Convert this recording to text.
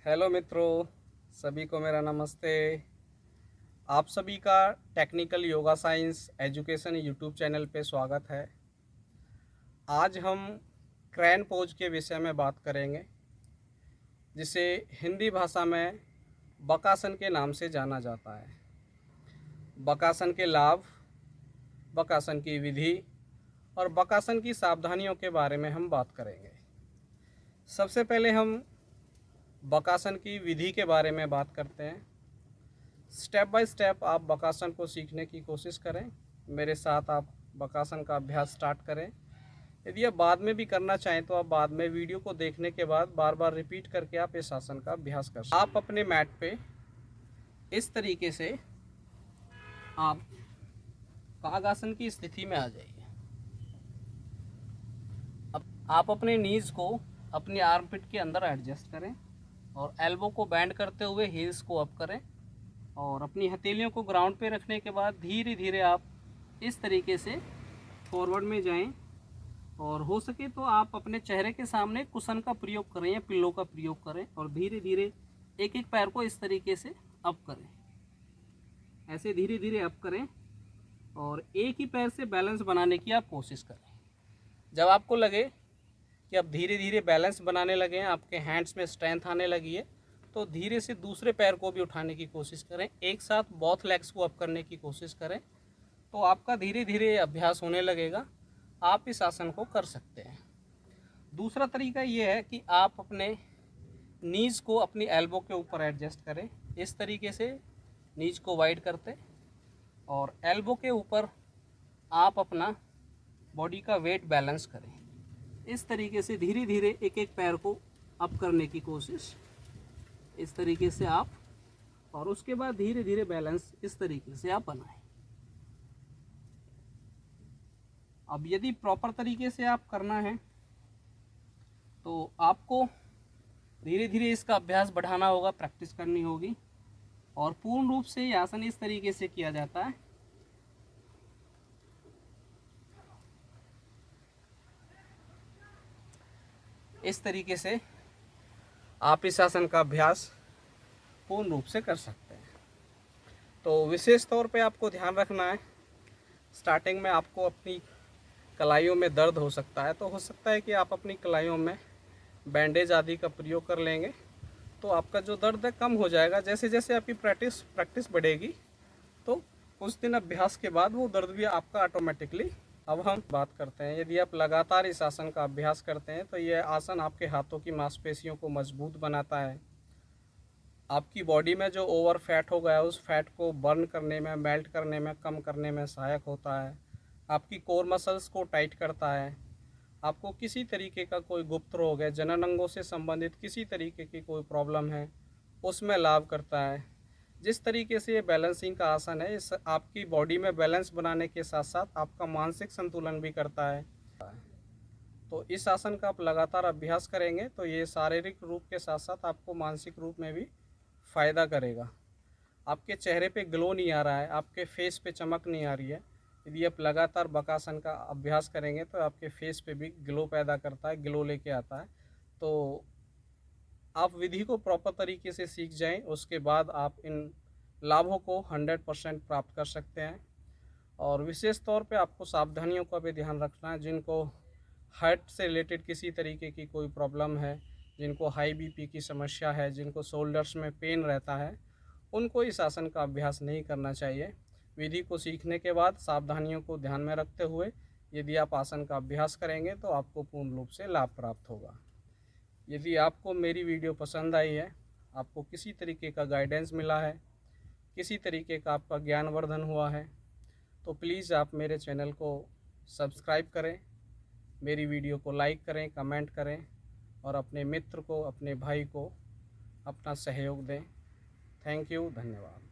Hello मित्रों, सभी को मेरा नमस्ते। आप सभी का technical yoga science education YouTube channel पे स्वागत है। आज हम क्रैन पोज के विषय में बात करेंगे, जिसे हिंदी भाषा में बकासन के नाम से जाना जाता है। बकासन के लाभ, बकासन की विधि और बकासन की सावधानियों के बारे में हम बात करेंगे। सबसे पहले हम बकासन की विधि के बारे में बात करते हैं। स्टेप बाय स्टेप आप बकासन को सीखने की कोशिश करें। मेरे साथ आप बकासन का अभ्यास स्टार्ट करें। यदि आप बाद में भी करना चाहें तो आप बाद में वीडियो को देखने के बाद बार बार रिपीट करके आप इस आसन का अभ्यास कर सकते हैं। आप अपने मैट पे इस तरीके से आप कागासन की स्थिति में आ जाइए। अब आप अपने नीज को अपने आर्म पिट के अंदर एडजस्ट करें और एल्बो को बैंड करते हुए हील्स को अप करें और अपनी हथेलियों को ग्राउंड पे रखने के बाद धीरे धीरे आप इस तरीके से फॉरवर्ड में जाएं और हो सके तो आप अपने चेहरे के सामने कुशन का प्रयोग करें या पिल्लो का प्रयोग करें और धीरे धीरे एक एक पैर को इस तरीके से अप करें। ऐसे धीरे धीरे अप करें और एक ही पैर से बैलेंस बनाने की आप कोशिश करें। जब आपको लगे कि आप धीरे धीरे बैलेंस बनाने लगे हैं, आपके हैंड्स में स्ट्रेंथ आने लगी है, तो धीरे से दूसरे पैर को भी उठाने की कोशिश करें। एक साथ बोथ लेग्स को अप करने की कोशिश करें, तो आपका धीरे धीरे अभ्यास होने लगेगा। आप इस आसन को कर सकते हैं। दूसरा तरीका ये है कि आप अपने नीज़ को अपनी एल्बो के ऊपर एडजस्ट करें। इस तरीके से नीज को वाइड करते और एल्बो के ऊपर आप अपना बॉडी का वेट बैलेंस करें। इस तरीके से धीरे धीरे एक एक पैर को अप करने की कोशिश, इस तरीके से आप, और उसके बाद धीरे धीरे बैलेंस इस तरीके से आप बनाएं। अब यदि प्रॉपर तरीके से आप करना है तो आपको धीरे धीरे इसका अभ्यास बढ़ाना होगा, प्रैक्टिस करनी होगी। और पूर्ण रूप से ये आसन इस तरीके से किया जाता है। इस तरीके से आप इस आसन का अभ्यास पूर्ण रूप से कर सकते हैं। तो विशेष तौर पे आपको ध्यान रखना है, स्टार्टिंग में आपको अपनी कलाइयों में दर्द हो सकता है, तो हो सकता है कि आप अपनी कलाइयों में बैंडेज आदि का प्रयोग कर लेंगे, तो आपका जो दर्द है कम हो जाएगा। जैसे जैसे आपकी प्रैक्टिस बढ़ेगी तो कुछ दिन अभ्यास के बाद वो दर्द भी आपका ऑटोमेटिकली। अब हम बात करते हैं, यदि आप लगातार इस आसन का अभ्यास करते हैं तो यह आसन आपके हाथों की मांसपेशियों को मजबूत बनाता है। आपकी बॉडी में जो ओवर फैट हो गया है उस फैट को बर्न करने में, मेल्ट करने में, कम करने में सहायक होता है। आपकी कोर मसल्स को टाइट करता है। आपको किसी तरीके का कोई गुप्त रोग है, जनन अंगों से संबंधित किसी तरीके की कोई प्रॉब्लम है, उसमें लाभ करता है। जिस तरीके से ये बैलेंसिंग का आसन है, इस आपकी बॉडी में बैलेंस बनाने के साथ साथ आपका मानसिक संतुलन भी करता है। तो इस आसन का आप लगातार अभ्यास करेंगे तो ये शारीरिक रूप के साथ साथ आपको मानसिक रूप में भी फ़ायदा करेगा। आपके चेहरे पे ग्लो नहीं आ रहा है, आपके फेस पे चमक नहीं आ रही है, यदि आप लगातार बकासन का अभ्यास करेंगे तो आपके फेस पे भी ग्लो पैदा करता है, ग्लो लेके आता है। तो आप विधि को प्रॉपर तरीके से सीख जाएं, उसके बाद आप इन लाभों को 100% प्राप्त कर सकते हैं। और विशेष तौर पे आपको सावधानियों का भी ध्यान रखना है। जिनको हार्ट से रिलेटेड किसी तरीके की कोई प्रॉब्लम है, जिनको हाई बीपी की समस्या है, जिनको शोल्डर्स में पेन रहता है, उनको इस आसन का अभ्यास नहीं करना चाहिए। विधि को सीखने के बाद सावधानियों को ध्यान में रखते हुए यदि आप आसन का अभ्यास करेंगे तो आपको पूर्ण रूप से लाभ प्राप्त होगा। यदि आपको मेरी वीडियो पसंद आई है, आपको किसी तरीके का गाइडेंस मिला है, किसी तरीके का आपका ज्ञानवर्धन हुआ है, तो प्लीज़ आप मेरे चैनल को सब्सक्राइब करें, मेरी वीडियो को लाइक करें, कमेंट करें और अपने मित्र को, अपने भाई को अपना सहयोग दें। थैंक यू, धन्यवाद।